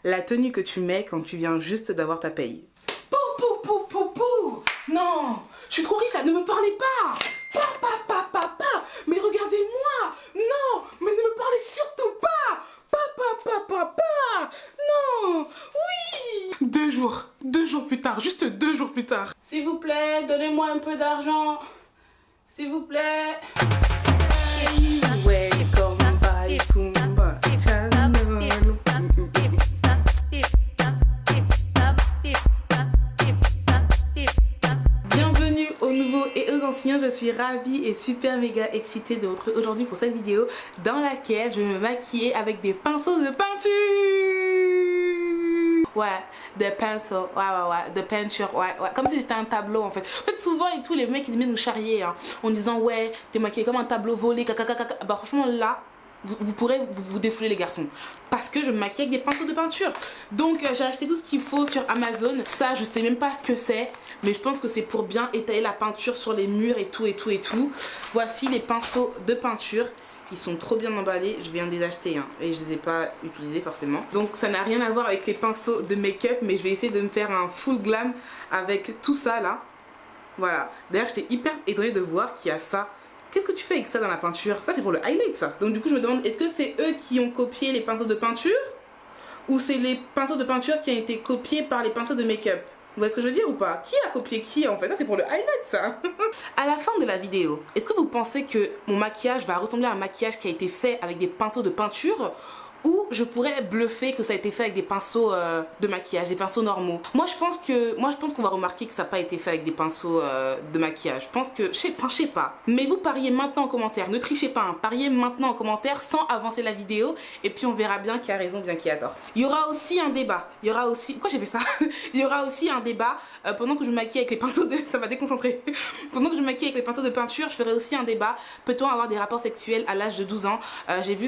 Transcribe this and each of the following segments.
la tenue que tu mets quand tu viens juste d'avoir ta paye. Pou pou pou pou pou. Non, je suis trop riche là, ne me parlez pas. Mais regardez-moi. Non, mais ne me parlez surtout pas. Non, oui. 2 jours plus tard, juste 2 jours plus tard. S'il vous plaît, donnez-moi un peu d'argent. S'il vous plaît. Welcome by Tumba Channel. Bienvenue aux nouveaux et aux anciens, je suis ravie et super méga excitée de vous retrouver aujourd'hui pour cette vidéo dans laquelle je vais me maquiller avec des pinceaux de peinture. Ouais, des pinceaux, ouais, de peinture, ouais, comme si c'était un tableau en fait. En fait, souvent et tous les mecs ils aimaient nous charrier hein, en disant ouais, t'es maquillé comme un tableau volé, Bah franchement là, vous pourrez vous défouler les garçons. Parce que je me maquille avec des pinceaux de peinture. Donc j'ai acheté tout ce qu'il faut sur Amazon. Ça je sais même pas ce que c'est, mais je pense que c'est pour bien étaler la peinture sur les murs et tout. Voici les pinceaux de peinture. Ils sont trop bien emballés, je viens de les acheter hein, et je les ai pas utilisés forcément. Donc ça n'a rien à voir avec les pinceaux de make-up, mais je vais essayer de me faire un full glam avec tout ça là. Voilà. D'ailleurs j'étais hyper étonnée de voir qu'il y a ça. Qu'est-ce que tu fais avec ça dans la peinture? Ça c'est pour le highlight ça. Donc du coup je me demande, est-ce que c'est eux qui ont copié les pinceaux de peinture? Ou c'est les pinceaux de peinture qui ont été copiés par les pinceaux de make-up? Vous voyez ce que je veux dire ou pas? Qui a copié qui en fait? Ça c'est pour le highlight ça. À la fin de la vidéo, est-ce que vous pensez que mon maquillage va ressembler à un maquillage qui a été fait avec des pinceaux de peinture? Ou je pourrais bluffer que ça a été fait avec des pinceaux de maquillage, des pinceaux normaux. Moi je pense qu'on va remarquer que ça n'a pas été fait avec des pinceaux de maquillage. Je pense que, je sais pas. Mais vous pariez maintenant en commentaire, ne trichez pas, hein. Pariez maintenant en commentaire sans avancer la vidéo. Et puis on verra bien qui a raison, bien qui a tort. Il y aura aussi un débat. Pourquoi j'ai fait ça? Il y aura aussi un débat pendant que je me maquille avec les pinceaux de... Ça m'a déconcentré. Pendant que je me maquille avec les pinceaux de peinture, je ferai aussi un débat. Peut-on avoir des rapports sexuels à l'âge de 12 ans? J'ai vu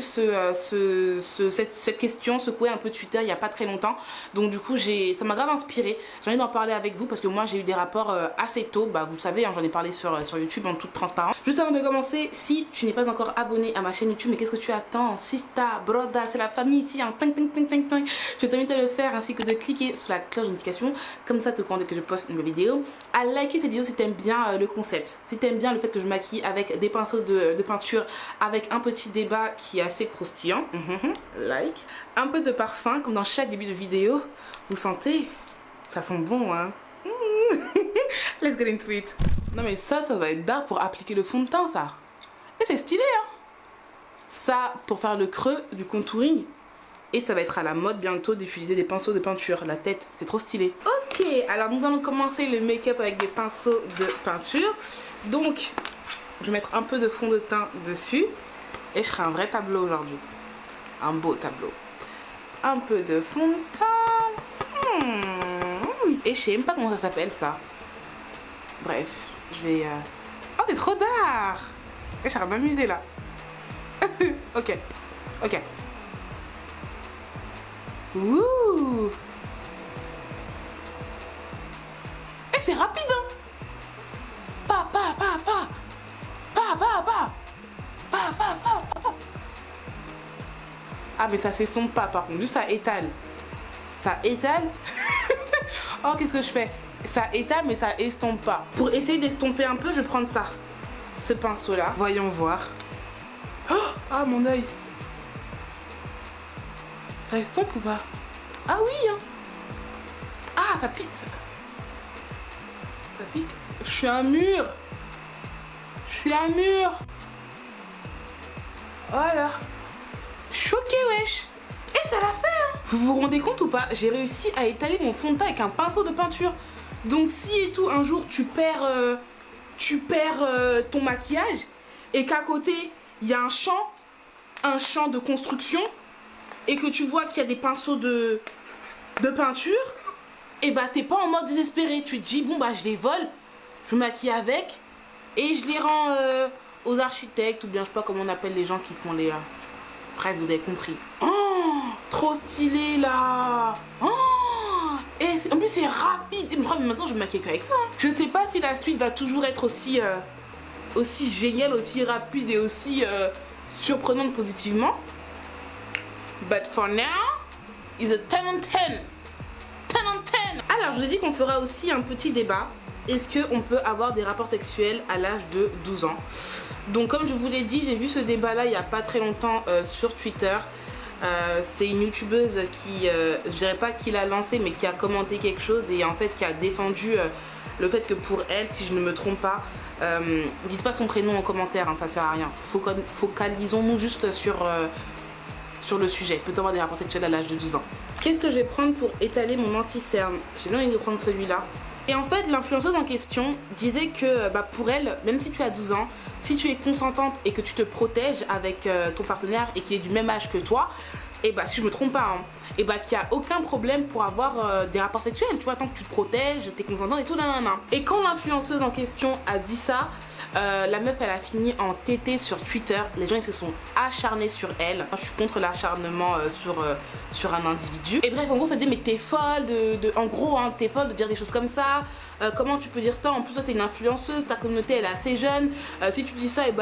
cette question secouer un peu Twitter il n'y a pas très longtemps, donc du coup ça m'a grave inspiré. J'ai envie d'en parler avec vous parce que moi j'ai eu des rapports assez tôt, bah vous le savez hein, j'en ai parlé sur YouTube en toute transparence. Juste avant de commencer, si tu n'es pas encore abonné à ma chaîne YouTube, mais qu'est-ce que tu attends? Sista, broda, c'est la famille ici hein. Je t'invite à le faire ainsi que de cliquer sur la cloche de notification, comme ça te compte dès que je poste une nouvelle vidéo, à liker cette vidéo si t'aimes bien le concept, si t'aimes bien le fait que je maquille avec des pinceaux de peinture, avec un petit débat qui est assez croustillant. Like, un peu de parfum comme dans chaque début de vidéo. Vous sentez? Ça sent bon hein. Let's get into it. Non mais ça va être dark pour appliquer le fond de teint ça. Et c'est stylé hein. Ça pour faire le creux du contouring. Et ça va être à la mode bientôt d'utiliser des pinceaux de peinture. La tête, c'est trop stylé. Ok, alors nous allons commencer le make-up avec des pinceaux de peinture. Donc, je vais mettre un peu de fond de teint dessus. Et je ferai un vrai tableau aujourd'hui. Un beau tableau. Un peu de fond de teint. Et je sais même pas comment ça s'appelle ça. Bref, je vais... Oh, c'est trop d'art. Et je suis en train de m'amuser là. Ok. Ouh. Et c'est rapide hein. Pa. Ah mais ça s'estompe pas par contre, juste ça étale. Ça étale. Oh qu'est-ce que je fais? Ça étale mais ça estompe pas. Pour essayer d'estomper un peu, je vais prendre ça. Ce pinceau là. Voyons voir. Oh, ah mon œil. Ça estompe ou pas? Ah oui hein. Ah ça pique ça. Ça pique. Je suis un mur. Voilà. Choqué wesh. Et ça l'a fait hein. Vous vous rendez compte ou pas? J'ai réussi à étaler mon fond de teint avec un pinceau de peinture. Donc si et tout un jour tu perds ton maquillage et qu'à côté il y a un champ de construction et que tu vois qu'il y a des pinceaux de peinture, et bah t'es pas en mode désespéré. Tu te dis bon bah je les vole, je me maquille avec et je les rends aux architectes ou bien je sais pas comment on appelle les gens qui font les... Bref, vous avez compris. Oh, trop stylé là. Oh, et en plus c'est rapide. Et je crois que maintenant je me maquille qu'avec ça. Je ne sais pas si la suite va toujours être aussi géniale, aussi rapide et aussi surprenante positivement. But for now, is a 10 on 10. 10 on 10. Alors, je vous ai dit qu'on fera aussi un petit débat. Est-ce qu'on peut avoir des rapports sexuels à l'âge de 12 ans? Donc, comme je vous l'ai dit, j'ai vu ce débat-là il n'y a pas très longtemps sur Twitter. C'est une youtubeuse qui, je dirais pas qui l'a lancé, mais qui a commenté quelque chose et en fait qui a défendu le fait que pour elle, si je ne me trompe pas, dites pas son prénom en commentaire, hein, ça sert à rien. Focalisons-nous juste sur le sujet. Peut-on avoir des rapports sexuels à l'âge de 12 ans? Qu'est-ce que je vais prendre pour étaler mon anti-cerne? J'ai bien envie de prendre celui-là. Et en fait, l'influenceuse en question disait que pour elle, même si tu as 12 ans, si tu es consentante et que tu te protèges avec ton partenaire et qu'il est du même âge que toi, et si je me trompe pas, hein, et qu'il n'y a aucun problème pour avoir des rapports sexuels, tu vois, tant que tu te protèges, t'es consentante et tout, nanana. Et quand l'influenceuse en question a dit ça, la meuf elle a fini en TT sur Twitter, les gens ils se sont acharnés sur elle. Je suis contre l'acharnement sur un individu. Et bref, en gros ça dit mais t'es folle en gros hein, t'es folle de dire des choses comme ça, comment tu peux dire ça, en plus toi t'es une influenceuse, ta communauté elle est assez jeune, si tu dis ça et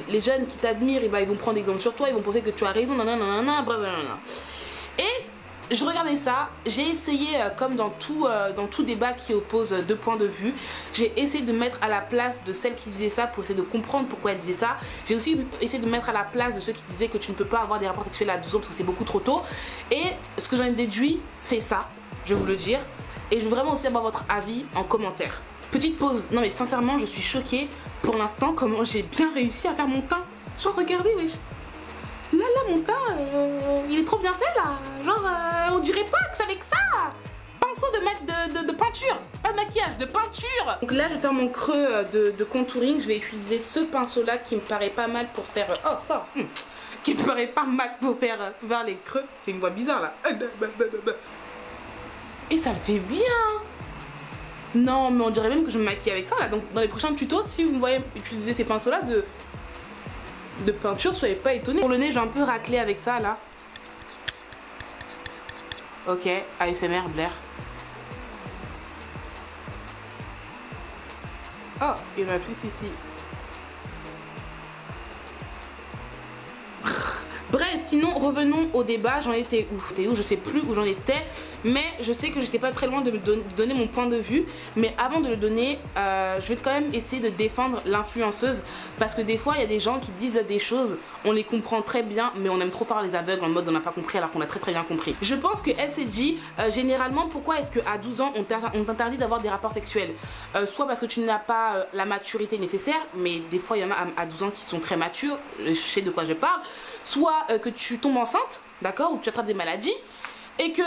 les jeunes qui t'admirent ils vont prendre exemple sur toi, ils vont penser que tu as raison, nanana, bref. Et je regardais ça, j'ai essayé, comme dans tout débat qui oppose deux points de vue, j'ai essayé de mettre à la place de celle qui disait ça pour essayer de comprendre pourquoi elle disait ça. J'ai aussi essayé de mettre à la place de ceux qui disaient que tu ne peux pas avoir des rapports sexuels à 12 ans parce que c'est beaucoup trop tôt. Et ce que j'en ai déduit, c'est ça, je vais vous le dire. Et je veux vraiment aussi avoir votre avis en commentaire. Petite pause, non mais sincèrement, je suis choquée pour l'instant comment j'ai bien réussi à faire mon teint. Genre regardez, wesh. Là, mon teint, il est trop bien fait là. Genre, on dirait pas que c'est avec ça. Pinceau de peinture, pas de maquillage, de peinture. Donc là, je vais faire mon creux de contouring. Je vais utiliser ce pinceau là qui me paraît pas mal pour faire. Oh, ça qui me paraît pas mal pour faire les creux. J'ai une voix bizarre là. Et ça le fait bien. Non, mais on dirait même que je me maquille avec ça là. Donc, dans les prochains tutos, si vous me voyez utiliser ces pinceaux là de peinture, soyez pas étonnés. Pour le nez, j'ai un peu raclé avec ça là. Ok, ASMR, Blair. Oh, il m'a plus ici. Bref, sinon revenons au débat, j'en étais où? Je sais plus où j'en étais, mais je sais que j'étais pas très loin de me donner mon point de vue. Mais avant de le donner, je vais quand même essayer de défendre l'influenceuse, parce que des fois il y a des gens qui disent des choses, on les comprend très bien, mais on aime trop faire les aveugles en mode on n'a pas compris alors qu'on a très bien compris. Je pense qu'elle s'est dit, généralement pourquoi est-ce qu'à 12 ans on t'interdit d'avoir des rapports sexuels? Soit parce que tu n'as pas la maturité nécessaire, mais des fois il y en a à 12 ans qui sont très matures, je sais de quoi je parle, soit que tu tombes enceinte, d'accord, ou que tu attrapes des maladies, et que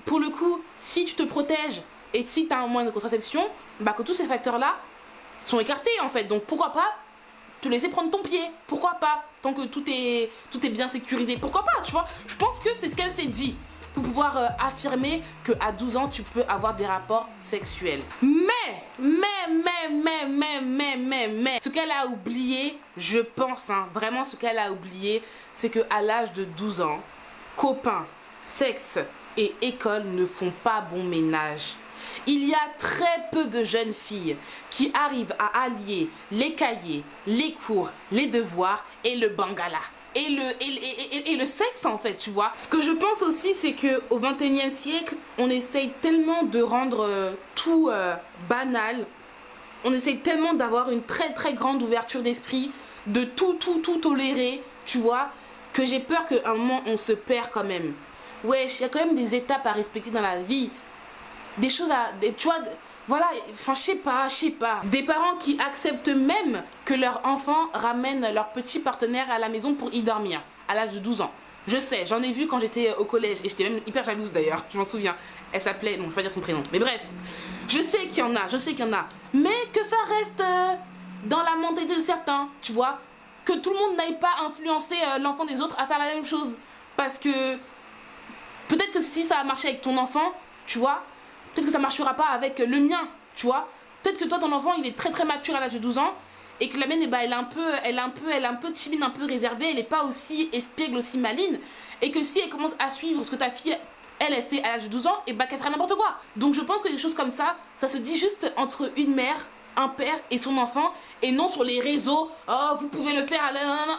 pour le coup, si tu te protèges et si tu as un moyen de contraception, que tous ces facteurs-là sont écartés en fait. Donc pourquoi pas te laisser prendre ton pied? Pourquoi pas? Tant que tout est bien sécurisé, pourquoi pas, tu vois? Je pense que c'est ce qu'elle s'est dit pour pouvoir affirmer qu'à 12 ans, tu peux avoir des rapports sexuels. Mais, ce qu'elle a oublié, je pense, hein, vraiment ce qu'elle a oublié, c'est qu'à l'âge de 12 ans, copains, sexe et école ne font pas bon ménage. Il y a très peu de jeunes filles qui arrivent à allier les cahiers, les cours, les devoirs et le bangala. Et le sexe en fait, tu vois. Ce que je pense aussi, c'est qu'au 21e siècle, on essaye tellement de rendre tout banal. On essaye tellement d'avoir une très grande ouverture d'esprit, de tout tolérer, tu vois, que j'ai peur qu'à un moment on se perd quand même. Wesh, il y a quand même des étapes à respecter dans la vie. Des choses tu vois, voilà, enfin je sais pas. Des parents qui acceptent même que leur enfant ramène leur petit partenaire à la maison pour y dormir, à l'âge de 12 ans. Je sais, j'en ai vu quand j'étais au collège, et j'étais même hyper jalouse d'ailleurs, je m'en souviens. Elle s'appelait, non je vais pas dire son prénom, mais bref. Je sais qu'il y en a, mais que ça reste dans la mentalité de certains, tu vois. Que tout le monde n'aille pas influencer l'enfant des autres à faire la même chose. Parce que peut-être que si ça a marché avec ton enfant, tu vois, peut-être que ça marchera pas avec le mien, tu vois. Peut-être que toi, ton enfant, il est très mature à l'âge de 12 ans et que la mienne, elle est un peu timide, un peu réservée, elle est pas aussi espiègle, aussi maligne. Et que si elle commence à suivre ce que ta fille, elle fait à l'âge de 12 ans, et qu'elle fera n'importe quoi. Donc je pense que des choses comme ça se dit juste entre une mère, un père et son enfant, et non sur les réseaux. Oh, vous pouvez le faire.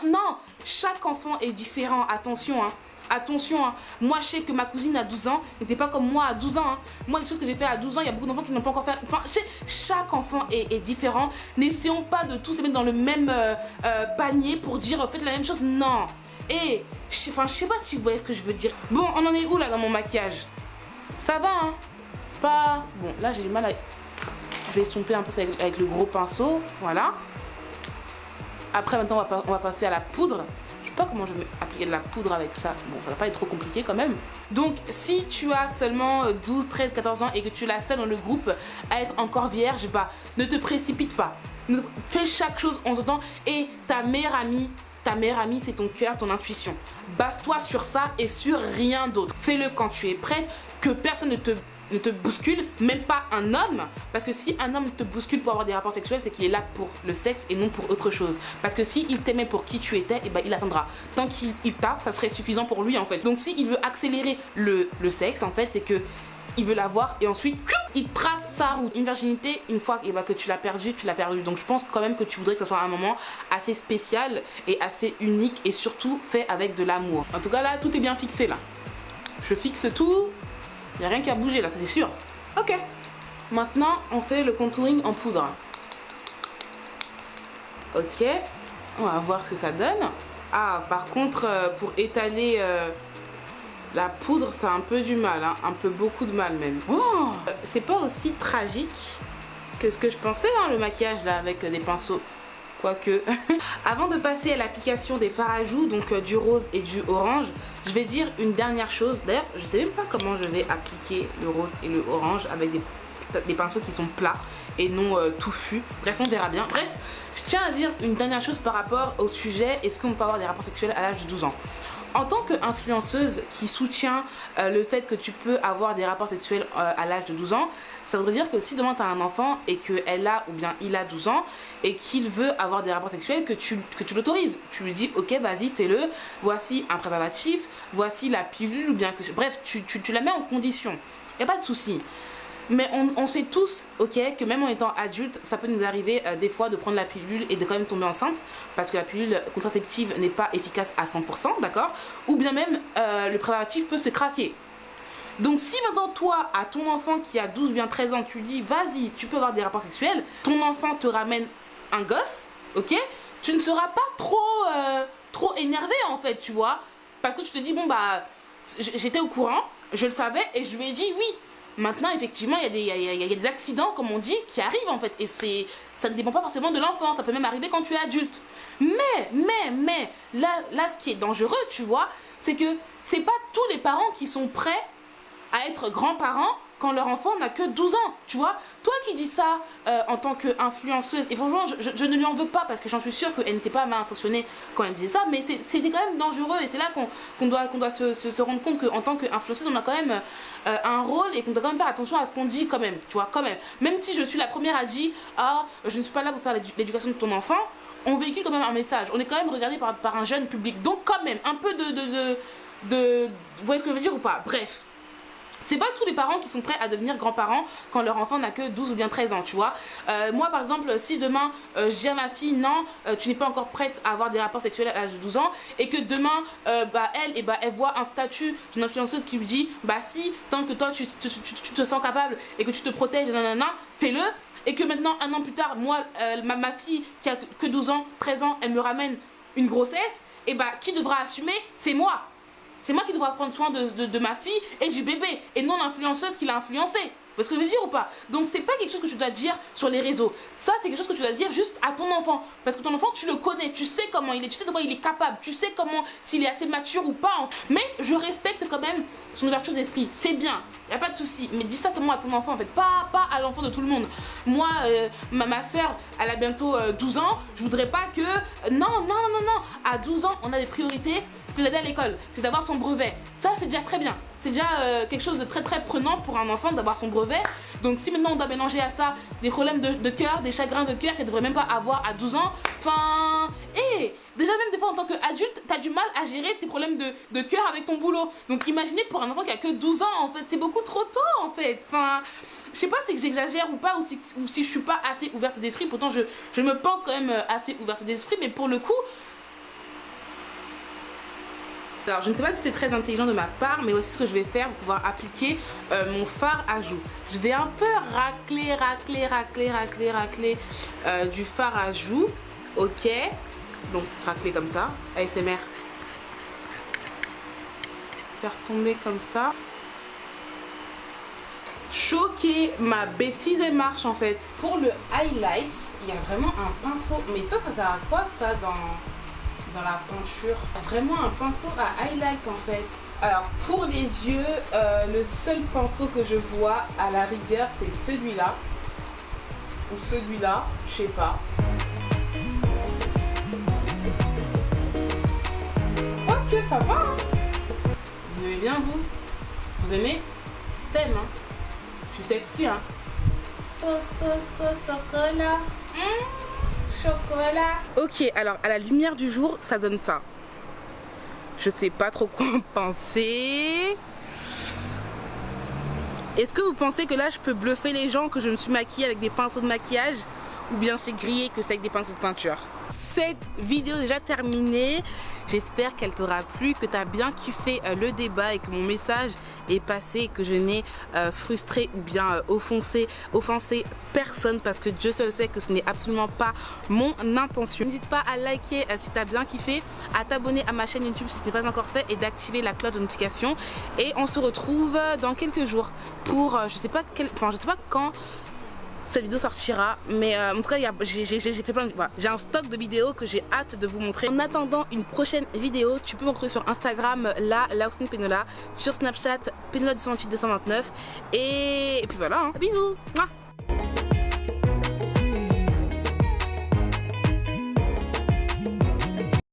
Non, chaque enfant est différent, attention, hein. Attention, hein. Moi je sais que ma cousine à 12 ans n'était pas comme moi à 12 ans. Hein. Moi, les choses que j'ai fait à 12 ans, il y a beaucoup d'enfants qui n'ont pas encore fait. Enfin, chaque enfant est différent. N'essayons pas de tous se mettre dans le même panier pour dire faites la même chose. Non. Et je sais pas si vous voyez ce que je veux dire. Bon, on en est où là dans mon maquillage? Ça va, hein? Pas. Bon, là j'ai du mal à. Je vais estomper un peu ça avec le gros pinceau. Voilà. Après, maintenant, on va passer à la poudre. Je sais pas comment je vais appliquer de la poudre avec ça. Bon, ça va pas être trop compliqué quand même. Donc, si tu as seulement 12, 13, 14 ans et que tu es la seule dans le groupe à être encore vierge, bah, ne te précipite pas. Fais chaque chose en son temps. Et ta meilleure amie, c'est ton cœur, ton intuition. Base-toi sur ça et sur rien d'autre. Fais-le quand tu es prête, que personne ne te bouscule, même pas un homme, parce que si un homme te bouscule pour avoir des rapports sexuels, c'est qu'il est là pour le sexe et non pour autre chose. Parce que s'il t'aimait pour qui tu étais, et ben il attendra. Tant qu'il tape, ça serait suffisant pour lui en fait. Donc s'il veut accélérer le sexe, en fait, c'est que il veut l'avoir et ensuite il trace sa route. Une virginité, une fois que tu l'as perdue, tu l'as perdue. Donc je pense quand même que tu voudrais que ce soit un moment assez spécial et assez unique et surtout fait avec de l'amour. En tout cas là, tout est bien fixé là. Je fixe tout. Il n'y a rien qui a bougé là, ça c'est sûr. Ok. Maintenant, on fait le contouring en poudre. Ok. On va voir ce que ça donne. Ah, par contre, pour étaler la poudre, ça a un peu du mal. Hein. Un peu beaucoup de mal même. Oh, c'est pas aussi tragique que ce que je pensais, hein, le maquillage là, avec des pinceaux. Quoique. Avant de passer à l'application des fards à joues, donc du rose et du orange, je vais dire une dernière chose. D'ailleurs, je sais même pas comment je vais appliquer le rose et le orange avec des pinceaux qui sont plats et non touffus. Bref, on verra bien. Bref, je tiens à dire une dernière chose par rapport au sujet est-ce qu'on peut avoir des rapports sexuels à l'âge de 12 ans. En tant qu'influenceuse qui soutient le fait que tu peux avoir des rapports sexuels à l'âge de 12 ans, ça voudrait dire que si demain tu as un enfant et qu'elle a ou bien il a 12 ans et qu'il veut avoir des rapports sexuels, que tu l'autorises. Tu lui dis ok vas-y fais-le, voici un préservatif, voici la pilule ou bien que... Bref, tu la mets en condition, il n'y a pas de souci. Mais on sait tous, ok, que même en étant adulte, ça peut nous arriver des fois de prendre la pilule et de quand même tomber enceinte parce que la pilule contraceptive n'est pas efficace à 100%, d'accord? Ou bien même le préservatif peut se craquer. Donc si maintenant toi, à ton enfant qui a 12 ou bien 13 ans, tu lui dis vas-y, tu peux avoir des rapports sexuels, ton enfant te ramène un gosse, ok? Tu ne seras pas trop énervé en fait, tu vois? Parce que tu te dis bon bah, j'étais au courant, je le savais et je lui ai dit oui. Maintenant, effectivement, il y a des accidents, comme on dit, qui arrivent en fait. Et ça ne dépend pas forcément de l'enfant. Ça peut même arriver quand tu es adulte. Mais, là, ce qui est dangereux, tu vois, c'est que c'est pas tous les parents qui sont prêts à être grands-parents quand leur enfant n'a que 12 ans, tu vois. Toi qui dis ça en tant qu'influenceuse, et franchement, je ne lui en veux pas parce que j'en suis sûre qu'elle n'était pas mal intentionnée quand elle disait ça, mais c'était quand même dangereux et c'est là qu'on doit se rendre compte qu'en tant qu'influenceuse, on a quand même un rôle et qu'on doit quand même faire attention à ce qu'on dit quand même, tu vois, quand même. Même si je suis la première à dire, ah, je ne suis pas là pour faire l'éducation de ton enfant, on véhicule quand même un message. On est quand même regardé par un jeune public, donc quand même, un peu vous voyez ce que je veux dire ou pas? Bref. C'est pas tous les parents qui sont prêts à devenir grands-parents quand leur enfant n'a que 12 ou bien 13 ans, tu vois. Moi, par exemple, si demain, je dis à ma fille, non, tu n'es pas encore prête à avoir des rapports sexuels à l'âge de 12 ans, et que demain, elle voit un statut d'une influenceuse qui lui dit, bah si, tant que toi, tu te sens capable et que tu te protèges, nanana, fais-le. Et que maintenant, un an plus tard, moi, ma fille qui a que 12 ans, 13 ans, elle me ramène une grossesse, et bah, qui devra assumer? C'est moi. C'est moi qui devrais prendre soin de ma fille et du bébé, et non l'influenceuse qui l'a influencé. Vous voyez ce que je veux dire ou pas? Donc c'est pas quelque chose que tu dois dire sur les réseaux. Ça, c'est quelque chose que tu dois dire juste à ton enfant. Parce que ton enfant, tu le connais, tu sais comment il est, tu sais de quoi il est capable, tu sais comment, s'il est assez mature ou pas. Mais je respecte quand même son ouverture d'esprit. C'est bien, y a pas de souci. Mais dis ça seulement à ton enfant en fait, pas à l'enfant de tout le monde. Moi, ma soeur, elle a bientôt 12 ans. Je voudrais pas que... Non. À 12 ans, on a des priorités. C'est d'aller à l'école, c'est d'avoir son brevet. Ça, c'est déjà très bien. C'est déjà quelque chose de très très prenant pour un enfant d'avoir son brevet. Donc si maintenant on doit mélanger à ça des problèmes de cœur, des chagrins de cœur qu'elle devrait même pas avoir à 12 ans, enfin... déjà même des fois en tant qu'adulte, t'as du mal à gérer tes problèmes de cœur avec ton boulot. Donc imaginez pour un enfant qui a que 12 ans, en fait, c'est beaucoup trop tôt, en fait. Enfin, je sais pas si j'exagère ou pas, ou si je suis pas assez ouverte d'esprit. Pourtant, je me pense quand même assez ouverte d'esprit, mais pour le coup... Alors je ne sais pas si c'est très intelligent de ma part, mais voici ce que je vais faire pour pouvoir appliquer mon fard à joues. Je vais un peu racler du fard à joues. Ok, donc racler comme ça, ASMR. Faire tomber comme ça. Choquer, ma bêtise elle marche en fait. Pour le highlight, il y a vraiment un pinceau, mais ça sert à quoi ça dans la peinture? Vraiment un pinceau à highlight en fait. Alors pour les yeux, le seul pinceau que je vois à la rigueur c'est celui-là. Ou celui-là, je sais pas. Ok, ça va hein. Vous aimez bien vous? Vous aimez? T'aimes hein? Je suis sexy hein. Chocolat. Chocolat. Ok, alors à la lumière du jour, ça donne ça. Je sais pas trop quoi en penser. Est-ce que vous pensez que là je peux bluffer les gens que je me suis maquillée avec des pinceaux de maquillage? Ou bien c'est grillé que c'est avec des pinceaux de peinture? Cette vidéo est déjà terminée. J'espère qu'elle t'aura plu, que tu as bien kiffé le débat et que mon message est passé, que je n'ai frustré ou bien offensé personne, parce que Dieu seul sait que ce n'est absolument pas mon intention. N'hésite pas à liker si tu as bien kiffé, à t'abonner à ma chaîne YouTube si ce n'est pas encore fait et d'activer la cloche de notification. Et on se retrouve dans quelques jours pour je sais pas quand cette vidéo sortira, mais en tout cas j'ai fait plein de... Voilà, j'ai un stock de vidéos que j'ai hâte de vous montrer. En attendant une prochaine vidéo, tu peux me retrouver sur Instagram Laosine Penola, sur Snapchat Penola 228 229 et puis voilà hein. Bisous. Mouah.